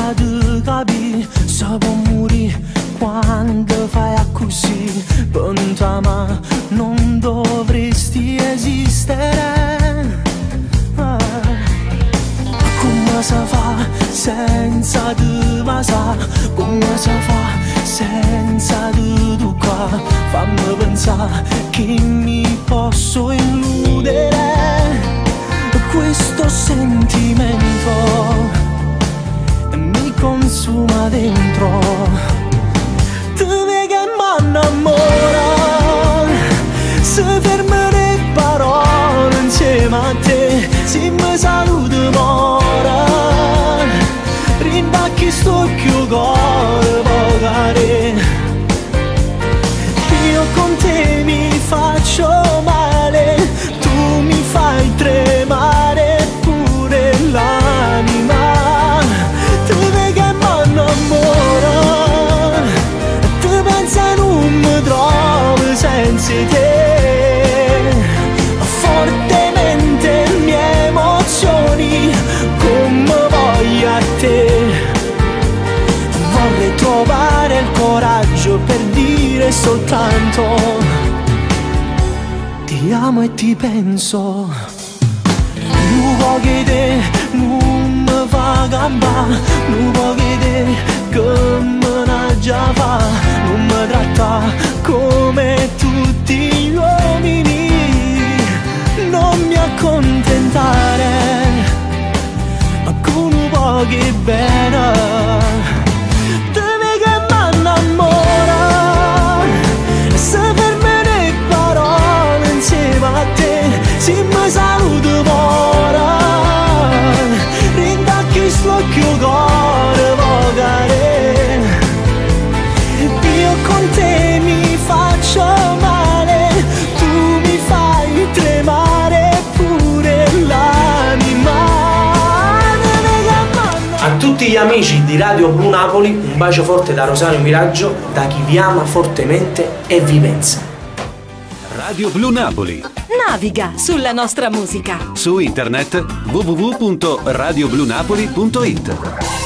senza di capire se può morire quando fai così. Pensa ma non dovresti esistere. Come si fa senza di masa? Come si fa senza di tu qua? Fammi pensare che mi posso illudere. Questo sentimento mi consuma dentro. Te ve che m'annamora, se fermo le parole insieme a te, se mi saluto mora, rimbacchi sto più cuore pagare. Io con te mi faccio male, tu mi fai tremare pure l'anima. Te ve che m'annamora, te pensa non mi trovo senza te. Fortemente mie emozioni come voglio a te. Vorrei trovare il coraggio per dire soltanto ti amo e ti penso. Non vuoi te, non mi fa gamba, non vuoi te che me ne già fa, non mi tratta come tutti gli uomini, non mi accontentare con un po' che bene. Te che m'annamora, se ferme le parole insieme a te, se mi saluto mora, rindacchi sto più cuore vogare. Io con te mi faccio male, tu mi fai tremare pure l'anima. A tutti gli amici di Radio Blu Napoli, un bacio forte da Rosario Miraggio, da chi vi ama fortemente e vi pensa. Radio Blu Napoli. Naviga sulla nostra musica. Su internet www.radioblunapoli.it.